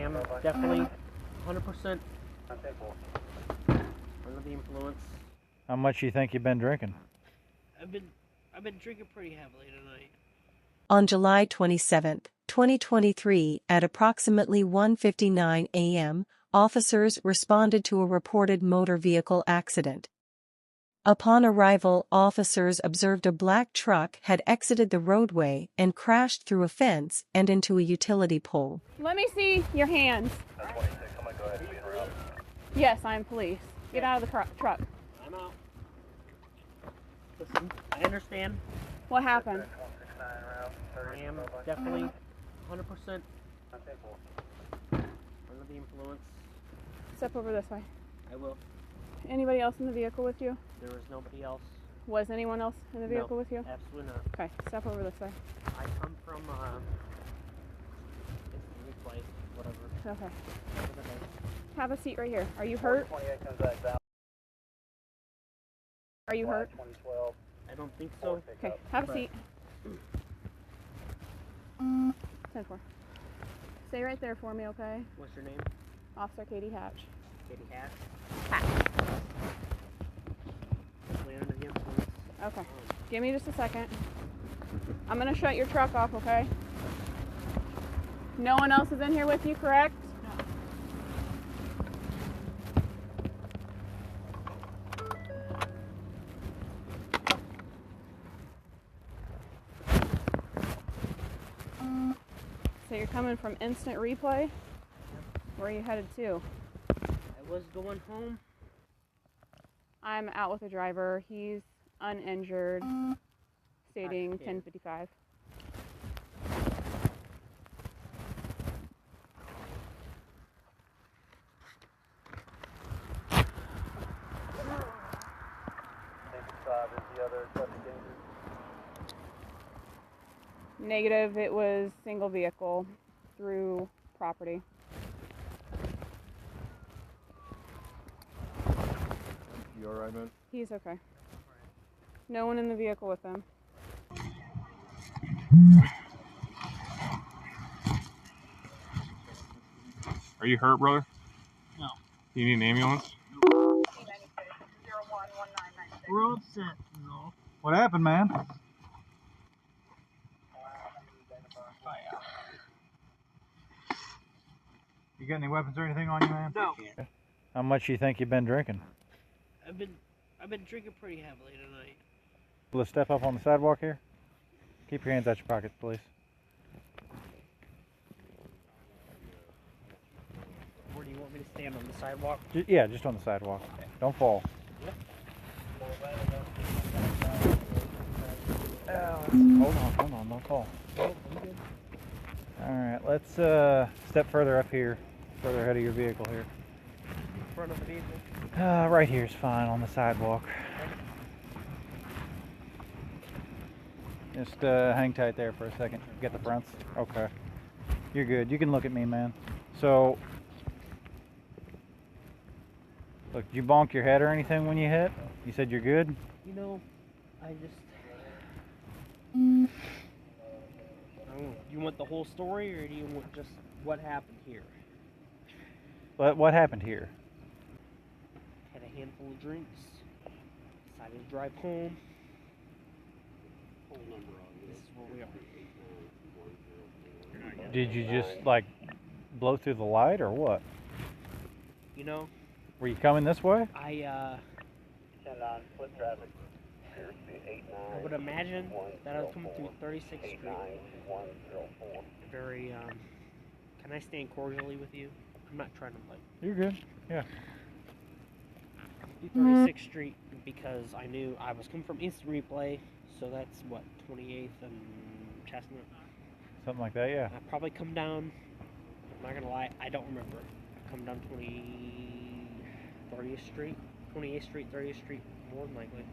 am definitely 100% under the influence. How much do you think you've been drinking? I've been drinking pretty heavily tonight. On July 27, 2023, at approximately 1:59 a.m., officers responded to a reported motor vehicle accident. Upon arrival, officers observed a black truck had exited the roadway and crashed through a fence and into a utility pole. Let me see your hands. 26, I'm going to go ahead and be around. Yes, I'm police. Get out of the truck. I'm out. Listen, I understand. What happened? I am definitely 100% under the influence. Step over this way. I will. Anybody else in the vehicle with you? There was nobody else. Was anyone else in the vehicle No, with you? Absolutely not. Okay, step over this way. I come from it's a place, whatever. Okay. Have a seat right here. Are you hurt? 28 comes back down. Are you hurt? 2012. I don't think so. Okay, have a seat. 10-4. Stay right there for me, okay? What's your name? Officer Katie Hatch. Katie Hatch. Hatch. Definitely under the influence. Okay. Give me just a second. I'm gonna shut your truck off, okay? No one else is in here with you, correct? So you're coming from instant replay? Where are you headed to? I was going home. I'm out with the driver. He's uninjured, stating 10:55. Is the other subject injured? Negative, it was single vehicle through property. You alright, man? He's okay. No one in the vehicle with him. Are you hurt, brother? No. Do you need an ambulance? We're all set, no. What happened, man? You got any weapons or anything on you, man? No. How much do you think you've been drinking? I've been drinking pretty heavily tonight. Let's step up on the sidewalk here. Keep your hands out your pockets, please. Where do you want me to stand, on the sidewalk? Yeah, just on the sidewalk. Don't fall. Yep. Hold on, don't fall. Alright, let's step further up here, further ahead of your vehicle here. In front of the vehicle? Right here is fine, on the sidewalk. Just hang tight there for a second. Get the fronts. Okay. You're good. You can look at me, man. So, look, did you bonk your head or anything when you hit? You said you're good? You know, I just... I don't know. Do you want the whole story, or do you want just what happened here? What happened here? Had a handful of drinks. Decided to drive home. This is where we are. Did you just, like, blow through the light or what? You know, Were you coming this way? I Foot traffic. I would imagine that I was coming through 36th Street. Very, can I stand cordially with you? I'm not trying to, like... You're good. Yeah. Through 36th Street because I knew I was coming from instant replay, so that's, what, 28th and Chestnut? Something like that, yeah. I probably come down, I'm not gonna lie, I don't remember. I come down 30th Street, 28th Street, 30th Street, more than likely.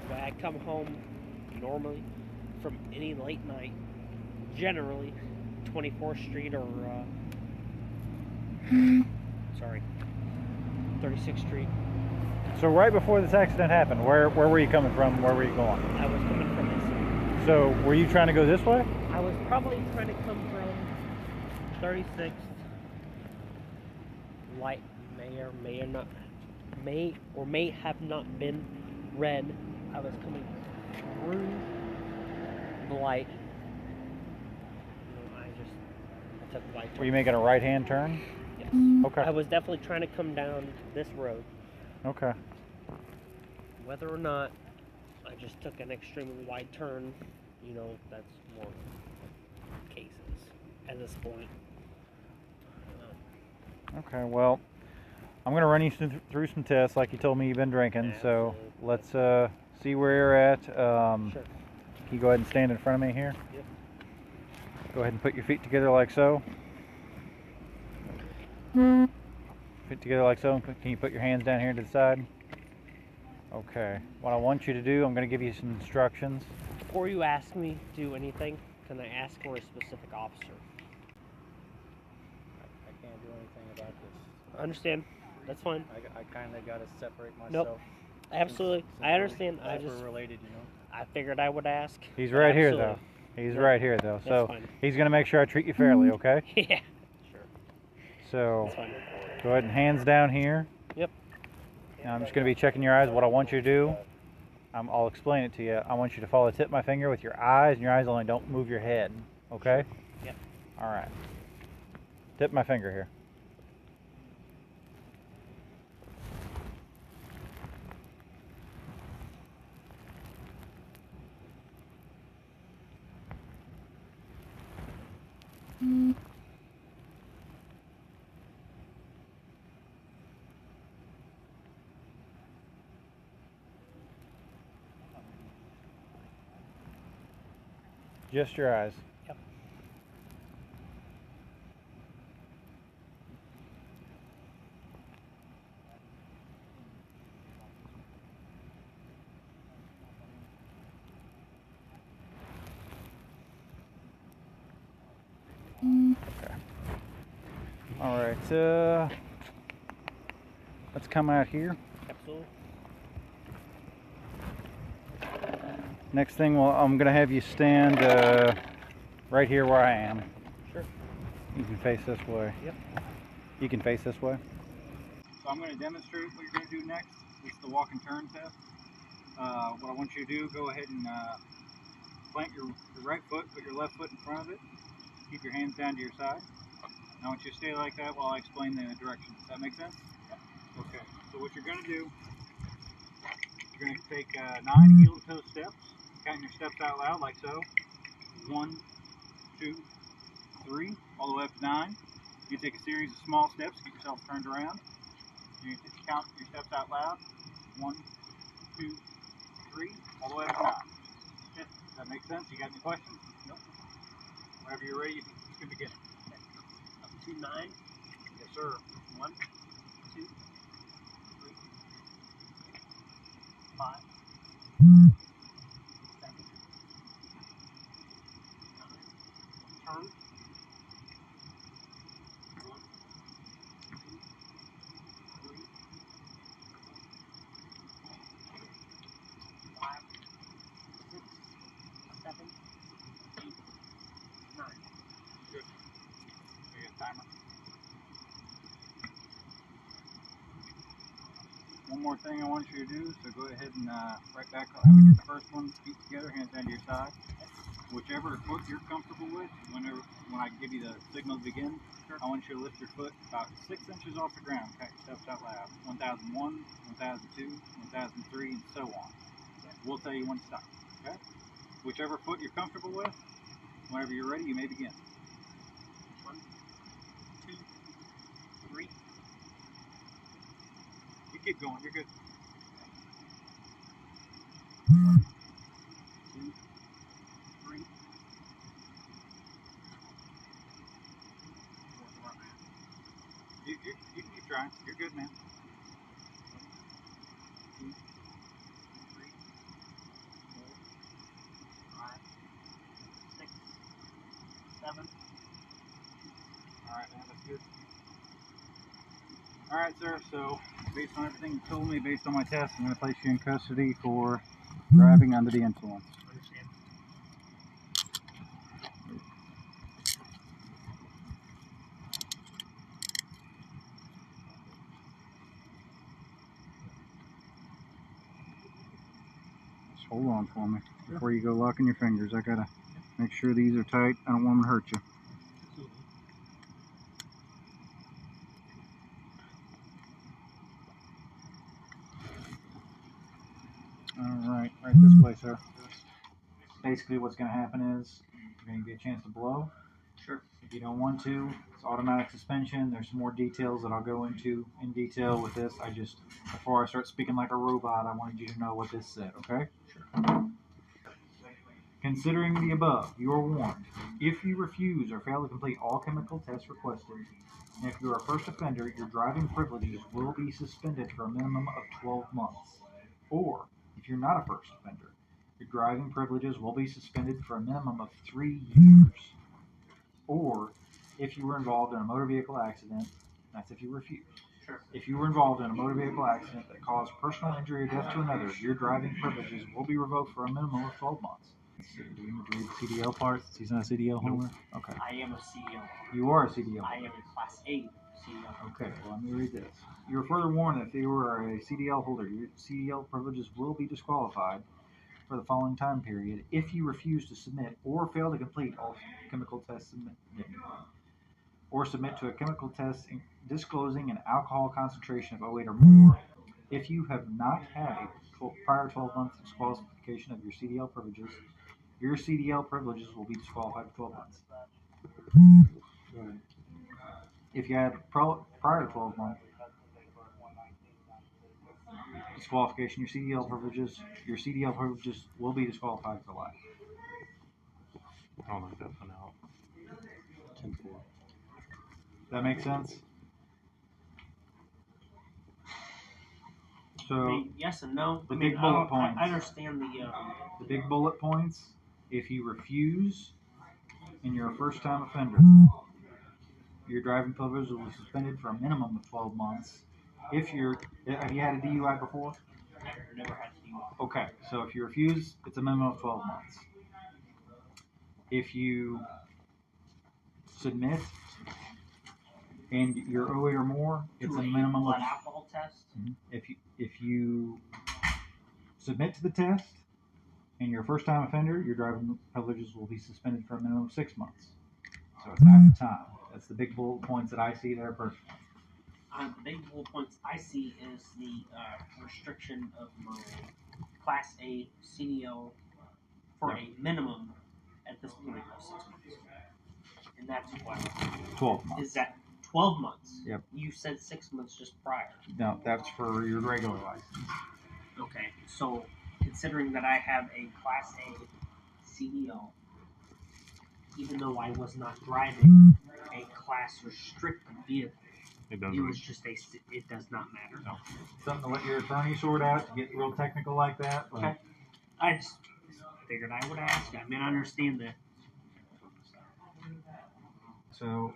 But I come home normally from any late night, generally 24th Street or 36th Street. So right before this accident happened, where were you coming from? Where were you going? I was coming from this. So were you trying to go this way? I was probably trying to come from 36th. Light may have not been red. I was coming through the light. I took the light. Were you making a right-hand turn? Yes. Okay. I was definitely trying to come down this road. Okay. Whether or not I just took an extremely wide turn, that's more cases at this point. Okay, well, I'm going to run you through some tests like you told me you've been drinking. So let's see where you're at. Sure. Can you go ahead and stand in front of me here? Yep. Go ahead and put your feet together like so. Feet together like so. Can you put your hands down here to the side? Okay. What I want you to do, I'm going to give you some instructions. Before you ask me to do anything, can I ask for a specific officer? I can't do anything about this. I understand. That's fine. I kind of got to separate myself. Nope. Absolutely. I understand. I We're just related, I figured I would ask. He's right here, Absolutely. though. He's Yeah. right here, though. So That's fine. he's going to make sure I treat you fairly, okay? Yeah. Sure. So That's fine. go ahead and hands down here. Yep. Now I'm just going to be checking your eyes. What I want you to do, I'll explain it to you. I want you to follow the tip of my finger with your eyes, and your eyes only, don't move your head, okay? Yep. All right. Tip my finger here. Just your eyes. Yep. Okay. All right. Let's come out here. Absolutely. Next thing, well, I'm going to have you stand right here where I am. Sure. You can face this way. Yep. You can face this way. So I'm going to demonstrate what you're going to do next. It's the walk and turn test. What I want you to do, go ahead and plant your right foot, put your left foot in front of it. Keep your hands down to your side. And I want you to stay like that while I explain the directions. Does that make sense? Yep. Okay. So what you're going to do, you're going to take 9 heel-to-toe steps. Counting your steps out loud like so. 1, 2, 3, all the way up to 9. You take a series of small steps, get yourself turned around. You count your steps out loud. 1, 2, 3, all the way up to 9. Does that make sense? You got any questions? Nope. Whenever you're ready, you can begin. Up to 9. Yes, sir. 1, 2, 3, 5, 7, 9. Turn. 1, 2, 3, 5, 6, 7, 8, 9. Good. You got a timer? One more thing I want you to do, so go ahead and right back how we did the first one, feet together, hands down to your side. Whichever foot you're comfortable with, when I give you the signal to begin, I want you to lift your foot about 6 inches off the ground. Count your steps out loud. 1001, 1002, 1003, and so on. We'll tell you when to stop. Okay? Whichever foot you're comfortable with, whenever you're ready, you may begin. 1, 2, 3. You keep going. You're good. 1, 2, 3. You can keep trying. You're good, man. 1, 2, 3, 4, 5, 6, 7. All right, man. That's good. All right, sir. So, based on everything you told me, based on my test, I'm going to place you in custody for driving under the influence. Understand. Hold on for me. Before you go locking your fingers, I gotta make sure these are tight. I don't want them to hurt you. Alright, right this way, sir. Basically what's gonna happen is you're gonna get a chance to blow. Sure. If you don't want to, it's automatic suspension. There's some more details that I'll go into in detail with this. Before I start speaking like a robot, I wanted you to know what this said, okay? Sure. Considering the above, you are warned. If you refuse or fail to complete all chemical tests requested, and if you are a first offender, your driving privileges will be suspended for a minimum of 12 months. Or, if you're not a first offender, your driving privileges will be suspended for a minimum of 3 years. Or, if you were involved in a motor vehicle accident, that's if you refuse. Sure. If you were involved in a motor vehicle accident that caused personal injury or death to another, your driving privileges will be revoked for a minimum of 12 months. Do you need to read the CDL part? He's not a CDL holder? Okay. I am a CDL. You are a CDL holder. I am a Class A CDL. Okay, well, let me read this. You are further warned that if you are a CDL holder, your CDL privileges will be disqualified for the following time period if you refuse to submit or fail to complete all chemical tests or submit to a chemical test disclosing an alcohol concentration of 0.8 or more. If you have not had a prior 12 months disqualification of your CDL privileges, your CDL privileges will be disqualified for 12 months. If you had prior to 12 months disqualification, your CDL privileges will be disqualified for life. I'll knock that one out. 10-4. That makes sense? So, I mean, yes and no. The big bullet points. I understand the big bullet points. If you refuse and you're a first-time offender, your driving privileges will be suspended for a minimum of 12 months. Have you had a DUI before? I've never had to DUI. Okay, so if you refuse, it's a minimum of 12 months. If you submit and you're 0.8 or more, it's a minimum of alcohol test. If you submit to the test and you're a first-time offender, your driving privileges will be suspended for a minimum of 6 months. So it's half the time. That's the big bullet points that I see there personally. The big bullet points I see is the restriction of my Class A CDL for a minimum at this point of 6 months. And that's what? 12 months. Is that 12 months? Yep. You said 6 months just prior. No, that's for your regular license. Okay, so considering that I have a Class A CDL, even though I was not driving a class restricted vehicle, it does not matter. No. Something to let your attorney sort out to get real technical like that. Okay. I just figured I would ask. I mean, I understand that. So,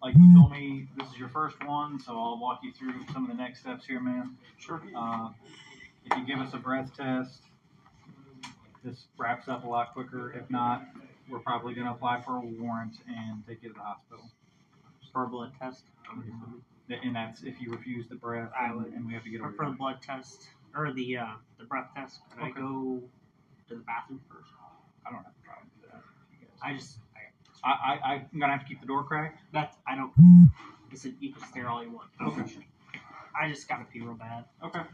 like you told me, this is your first one, so I'll walk you through some of the next steps here, man. Sure. If you give us a breath test, this wraps up a lot quicker. If not, we're probably going to apply for a warrant and take you to the hospital. For a blood test? And that's if you refuse the breath and we have to get for the blood test, or the breath test, can I go to the bathroom first? I don't have a problem with that. I'm gonna have to keep the door cracked. I don't. Listen, you can stare all you want. Okay. I just gotta pee real bad. Okay.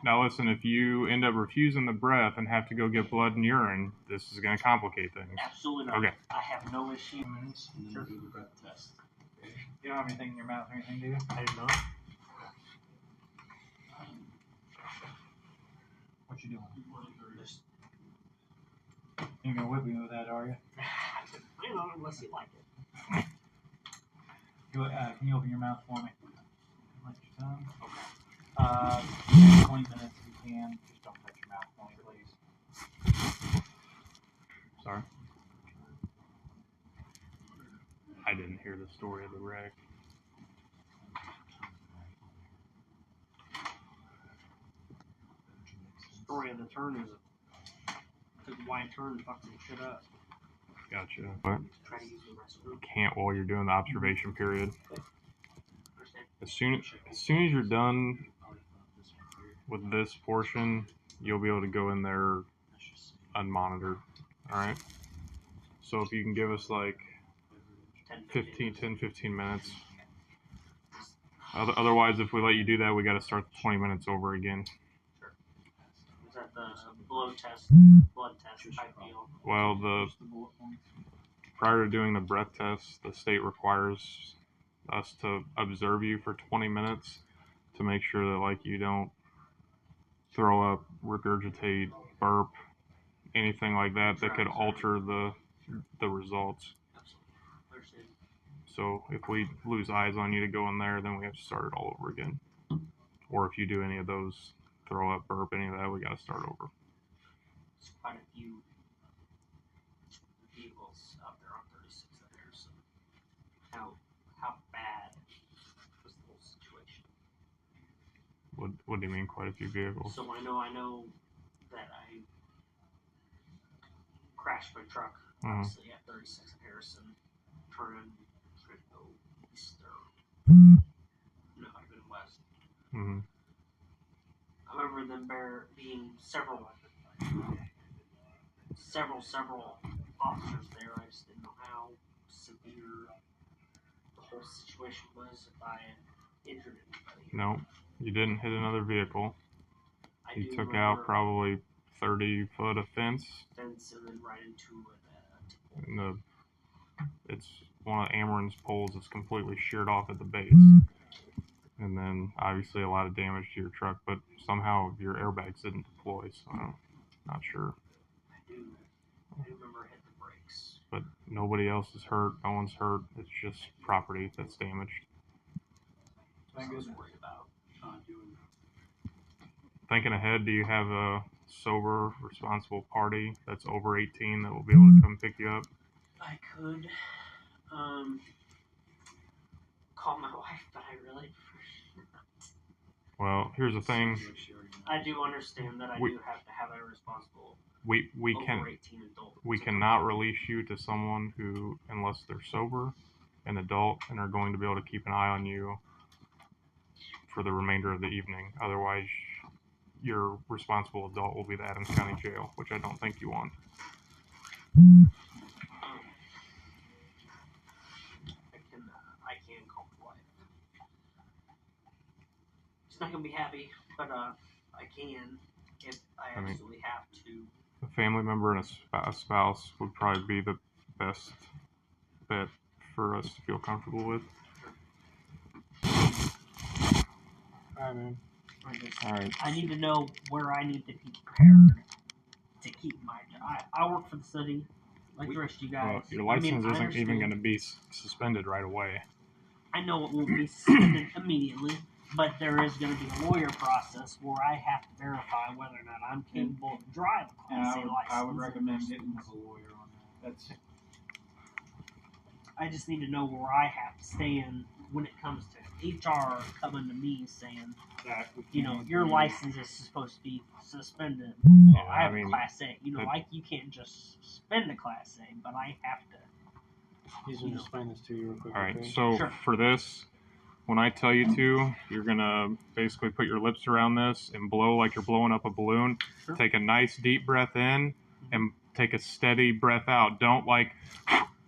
Now listen, if you end up refusing the breath and have to go get blood and urine, this is going to complicate things. Absolutely not. Okay. I have no issue. Sure. Do the breath test. You don't have anything in your mouth or anything, do you? I do not. What you doing? You ain't gonna whip me with that, are you? I don't know, unless you like it. Can you open your mouth for me? Like your tongue? Okay. 20 minutes if you can. Just don't touch your mouth for me, please. Sorry. I didn't hear the story of the wreck. Story of the turn is took a wide turn and fucking shit up. Gotcha. But Try to use the restroom. can't while you're doing the observation period. Understand? As soon as you're done with this portion, you'll be able to go in there unmonitored. All right. So if you can give us like 10-15 minutes. Otherwise, if we let you do that, we got to start the 20 minutes over again. Sure. Is that the blood test type deal? Well, prior to doing the breath test, the state requires us to observe you for 20 minutes to make sure that like you don't throw up, regurgitate, burp, anything like that that could alter the results. So if we lose eyes on you to go in there, then we have to start it all over again. Or if you do any of those, throw up, burp, any of that, we got to start over. There's quite a few vehicles out there on 36 there, so how bad was the whole situation? What do you mean, quite a few vehicles? So I know that I crashed my truck, obviously, at 36 Harrison, turning to go east or no, I've been west. Mm-hmm. I remember them being several officers there. I just didn't know how severe the whole situation was, if I had injured anybody. No, you didn't hit another vehicle. I You do took remember out probably 30-foot of fence. fence and then right into it. And it's one of Ameren's poles that's completely sheared off at the base. And then obviously a lot of damage to your truck, but somehow your airbags didn't deploy, so I'm not sure. I do remember hitting the brakes. But nobody else is hurt, no one's hurt, it's just property that's damaged. I was worried about doing Thinking ahead, do you have a sober, responsible party that's over 18 that will be able to come pick you up? I could call my wife, but I really prefer not. Well, here's the thing. I do understand that I do have to have a responsible we over 18 adult. We cannot release you to someone who, unless they're sober, an adult, and are going to be able to keep an eye on you for the remainder of the evening. Otherwise, your responsible adult will be the Adams County Jail, which I don't think you want. I can call my wife. She's not gonna be happy, but I can if I absolutely have to. A family member and a spouse would probably be the best bet for us to feel comfortable with. Alright, man. Alright. I need to know where I need to be prepared to keep my job. I work for the city, like the rest of you guys. Well, your license isn't even going to be suspended right away. I know it won't be suspended immediately, but there is going to be a lawyer process where I have to verify whether or not I'm capable of driving a Class A license. I would recommend getting with a lawyer on that. I just need to know where I have to stand when it comes to HR coming to me saying, you know, your license is supposed to be suspended. Yeah, I have a Class A. You know, like you can't just suspend a Class A, but I have to. He's going to explain this to you real quick. Alright, okay? so for this, when I tell you to, you're going to basically put your lips around this and blow like you're blowing up a balloon. Sure. Take a nice deep breath in and take a steady breath out. Don't like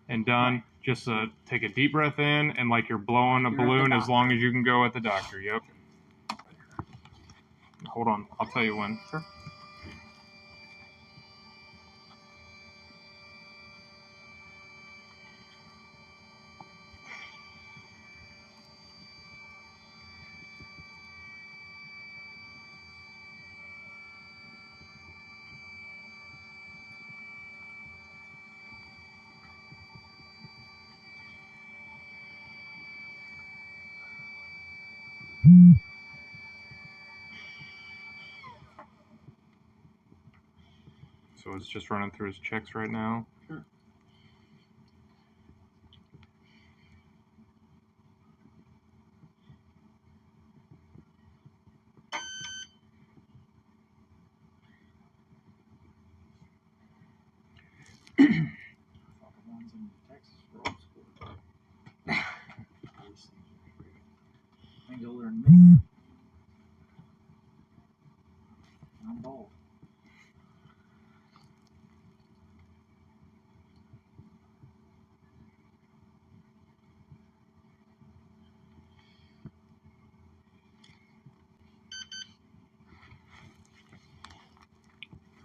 and done. Right. Just take a deep breath in and like you're blowing a balloon as long as you can go at the doctor. Yep. Hold on. I'll tell you when. Sure. So it's just running through his checks right now. Sure. Things older than me.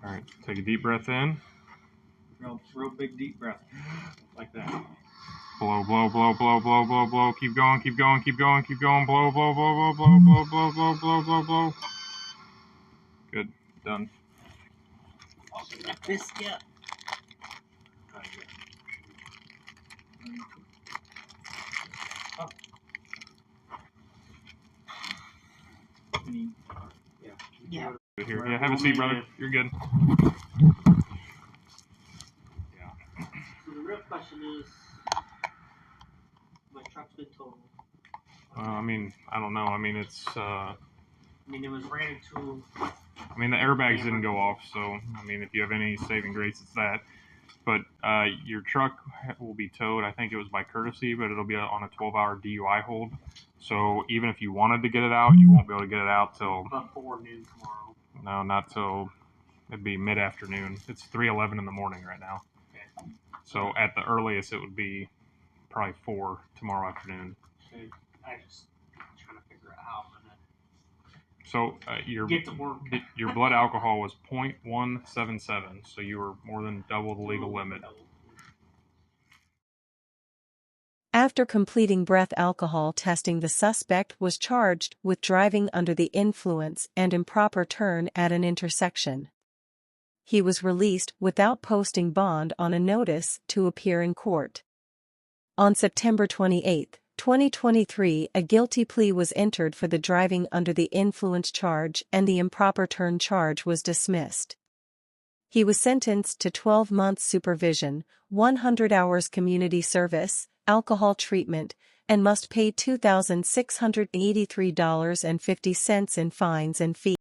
All right, take a deep breath in. Real big deep breath, like that. Blow, blow, blow, blow, blow, blow, blow. Keep going, keep going, keep going, keep going. Blow, blow, blow, blow, blow, blow, blow, blow, blow, blow, blow. Good, done. Biscuit. Yeah. Here, yeah, have a seat, brother. You're good. So the real question is, my truck's been totaled. I mean, I don't know. I mean, it's. I mean, it was ran into. I mean, the airbags didn't go off, so I mean, if you have any saving grace, it's that. But your truck will be towed. I think it was by courtesy, but it'll be on a 12-hour DUI hold. So even if you wanted to get it out, you won't be able to get it out till Before noon tomorrow. no, not till it'd be mid-afternoon. It's 3:11 in the morning right now. Okay. So at the earliest, it would be probably 4 tomorrow afternoon. So I just trying to figure out how I'm gonna So your get to work. your blood alcohol was 0.177, so you were more than double the legal limit. After completing breath alcohol testing, the suspect was charged with driving under the influence and improper turn at an intersection. He was released without posting bond on a notice to appear in court. On September 28, 2023, a guilty plea was entered for the driving under the influence charge, and the improper turn charge was dismissed. He was sentenced to 12 months supervision, 100 hours community service, alcohol treatment, and must pay $2,683.50 in fines and fees.